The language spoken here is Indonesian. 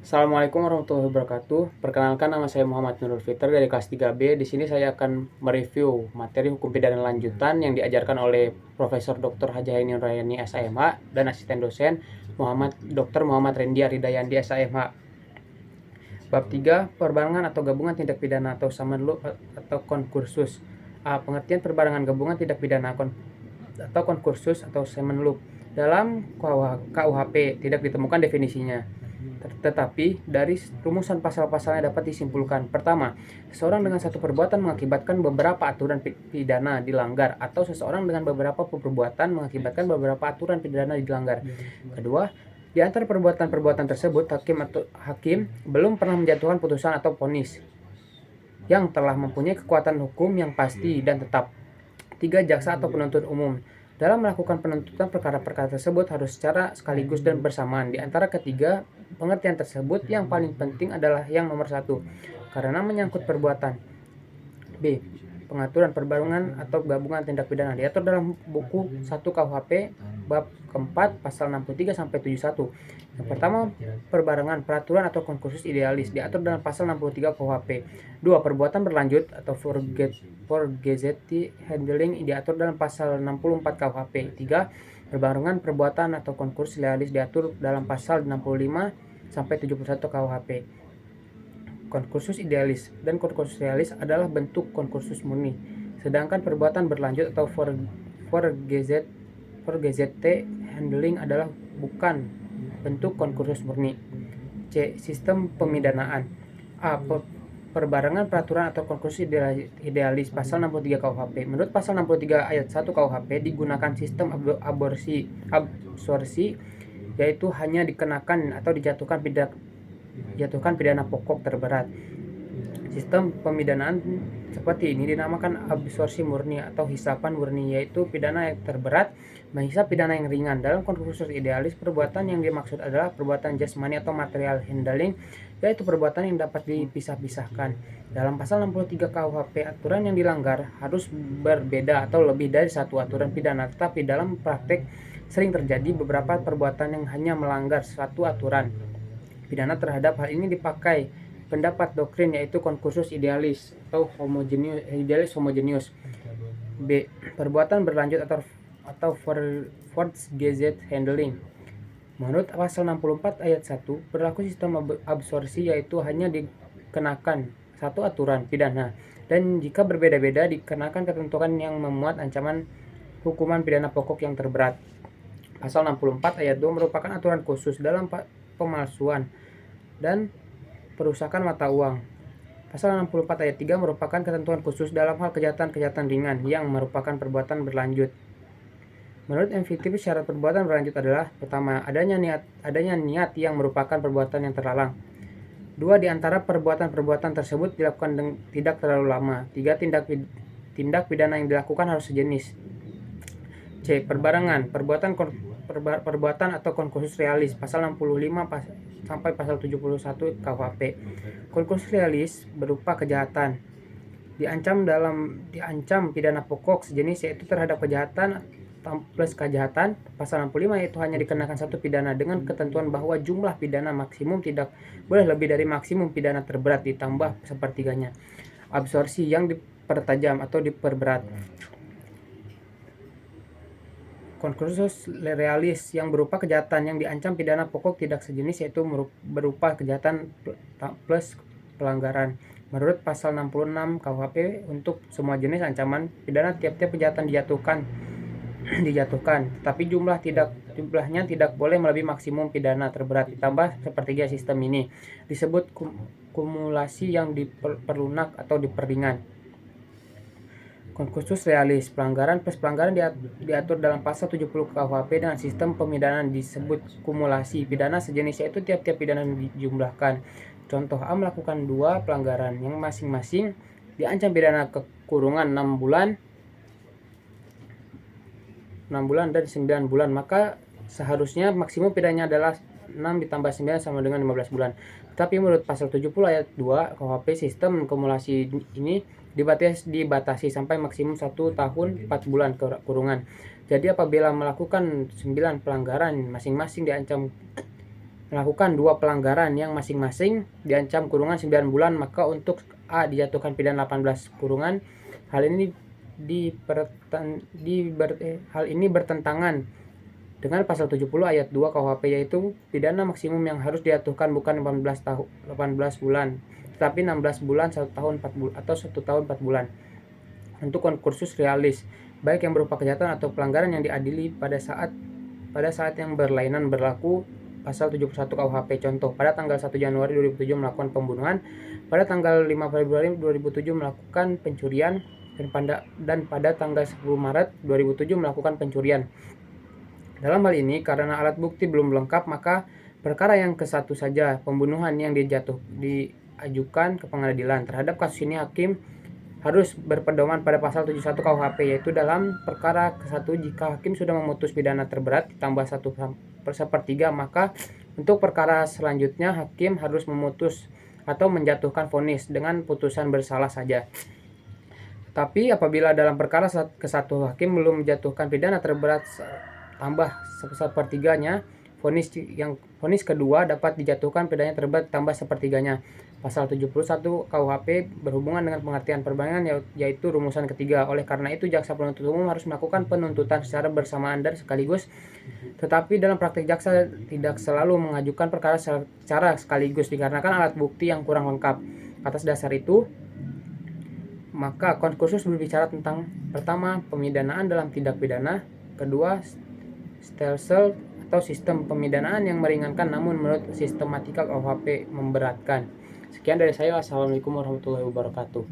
Assalamualaikum warahmatullahi wabarakatuh. Perkenalkan, nama saya Muhammad Nurul Fitr dari kelas 3B. Di sini saya akan mereview materi hukum pidana lanjutan yang diajarkan oleh Profesor Dr. Haji Haini Nurayani SAMH dan asisten dosen Dr. Muhammad Rendi Aridayandi SAMH. Bab 3, perbarengan atau gabungan tindak pidana atau summon law atau konkursus. A. Pengertian perbarengan gabungan tindak pidana atau konkursus atau summon law. Dalam KUHP tidak ditemukan definisinya. Tetapi dari rumusan pasal-pasalnya dapat disimpulkan. Pertama, seseorang dengan satu perbuatan mengakibatkan beberapa aturan pidana dilanggar, atau seseorang dengan beberapa perbuatan mengakibatkan beberapa aturan pidana dilanggar. Kedua, di antara perbuatan-perbuatan tersebut hakim belum pernah menjatuhkan putusan atau vonis yang telah mempunyai kekuatan hukum yang pasti dan tetap. Tiga, jaksa atau penuntut umum dalam melakukan penuntutan perkara-perkara tersebut harus secara sekaligus dan bersamaan. Di antara ketiga pengertian tersebut, yang paling penting adalah yang nomor satu, karena menyangkut perbuatan. B. Pengaturan perbarengan atau gabungan tindak pidana diatur dalam buku 1 KUHP bab keempat pasal 63 sampai 71. Yang pertama, perbarengan, peraturan atau konkursus idealis diatur dalam pasal 63 KUHP. 2. Perbuatan berlanjut atau forgetti handling diatur dalam pasal 64 KUHP. 3. Perbarengan, perbuatan atau konkursus idealis diatur dalam pasal 65 sampai 71 KUHP. Konkursus idealis dan konkursus idealis adalah bentuk konkursus murni, sedangkan perbuatan berlanjut atau forgetti handling adalah bukan bentuk konkursus murni. C. Sistem pemidanaan. A. Perbarengan, peraturan atau konkursus idealis pasal 63 KUHP. Menurut pasal 63 ayat 1 KUHP digunakan sistem absorsi, yaitu hanya dikenakan atau dijatuhkan pidana pokok terberat. Sistem pemidanaan seperti ini dinamakan absorsi murni atau hisapan murni, yaitu pidana yang terberat menghisap pidana yang ringan. Dalam konkursus idealis, perbuatan yang dimaksud adalah perbuatan jasmani atau material handling, yaitu perbuatan yang dapat dipisah-pisahkan. Dalam pasal 63 KUHP, aturan yang dilanggar harus berbeda atau lebih dari satu aturan pidana, tetapi dalam praktek sering terjadi beberapa perbuatan yang hanya melanggar satu aturan pidana. Terhadap hal ini dipakai pendapat doktrin, yaitu konkursus idealis atau homogenius. B. Perbuatan berlanjut atau forgetti handling. Menurut pasal 64 ayat 1 berlaku sistem absorsi, yaitu hanya dikenakan satu aturan pidana, dan jika berbeda-beda dikenakan ketentuan yang memuat ancaman hukuman pidana pokok yang terberat. Pasal 64 ayat 2 merupakan aturan khusus dalam pemalsuan dan perusakan mata uang. Pasal 64 ayat 3 merupakan ketentuan khusus dalam hal kejahatan-kejahatan ringan yang merupakan perbuatan berlanjut. Menurut MVT, syarat perbuatan berlanjut adalah: pertama, adanya niat yang merupakan perbuatan yang terlarang. 2. Di antara perbuatan-perbuatan tersebut dilakukan tidak terlalu lama. 3. Tindak pidana yang dilakukan harus sejenis. C. Perbarengan, perbuatan atau konkursus realis pasal 65 sampai pasal 71 KUHP. Konkursus realis berupa kejahatan diancam pidana pokok sejenis, yaitu terhadap kejahatan plus kejahatan. Pasal 65 yaitu hanya dikenakan satu pidana dengan ketentuan bahwa jumlah pidana maksimum tidak boleh lebih dari maksimum pidana terberat ditambah sepertiganya. Absorsi yang dipertajam atau diperberat. Konkursus realis yang berupa kejahatan yang diancam pidana pokok tidak sejenis, yaitu berupa kejahatan plus pelanggaran. Menurut pasal 66 KUHP, untuk semua jenis ancaman pidana tiap-tiap kejahatan dijatuhkan, tetapi jumlahnya tidak boleh melebihi maksimum pidana terberat ditambah sepertiga. Sistem ini disebut kumulasi yang diperlunak atau diperingan. Konkursus realis, pelanggaran plus pelanggaran diatur dalam pasal 70 KUHP dengan sistem pemidanaan disebut kumulasi pidana sejenis, yaitu tiap-tiap pidana dijumlahkan. Contoh: A melakukan dua pelanggaran yang masing-masing diancam pidana kurungan 6 bulan dan 9 bulan, maka seharusnya maksimum pidananya adalah 6 ditambah 9 sama dengan 15 bulan. Tetapi menurut pasal 70 ayat 2 KUHP, sistem kumulasi ini dibatasi sampai maksimum 1 tahun 4 bulan kurungan. Jadi apabila melakukan 9 pelanggaran masing-masing diancam melakukan dua pelanggaran yang masing-masing diancam kurungan 9 bulan, maka untuk A dijatuhkan pidana 18 kurungan. Hal ini bertentangan dengan pasal 70 ayat 2 KUHP, yaitu pidana maksimum yang harus dijatuhkan bukan 18 bulan, tetapi 16 bulan, 1 tahun 4 bulan atau 1 tahun 4 bulan untuk kursus realis, baik yang berupa kejahatan atau pelanggaran yang diadili pada saat yang berlainan berlaku pasal 71 KUHP. Contoh, pada tanggal 1 Januari 2007 melakukan pembunuhan, pada tanggal 5 Februari 2007 melakukan pencurian, dan pada tanggal 10 Maret 2007 melakukan pencurian. Dalam hal ini, karena alat bukti belum lengkap, maka perkara yang ke-1 saja, pembunuhan, yang diajukan ke pengadilan. Terhadap kasus ini, hakim harus berpedoman pada pasal 71 KUHP, yaitu dalam perkara ke-1 jika hakim sudah memutus pidana terberat ditambah 1/3, maka untuk perkara selanjutnya hakim harus memutus atau menjatuhkan vonis dengan putusan bersalah saja. Tapi apabila dalam perkara ke-1 hakim belum menjatuhkan pidana terberat tambah 1/3-nya, vonis kedua dapat dijatuhkan pidana terberat tambah 1/3-nya. Pasal 71 KUHP berhubungan dengan pengertian perbandingan, yaitu rumusan ketiga. Oleh karena itu, jaksa penuntut umum harus melakukan penuntutan secara bersamaan dan sekaligus. Tetapi dalam praktik jaksa tidak selalu mengajukan perkara secara sekaligus dikarenakan alat bukti yang kurang lengkap. Atas dasar itu, maka konkursus berbicara tentang: pertama, pemidanaan dalam tindak pidana; kedua, stelsel atau sistem pemidanaan yang meringankan namun menurut sistematika KUHP memberatkan. Sekian dari saya. Wassalamualaikum warahmatullahi wabarakatuh.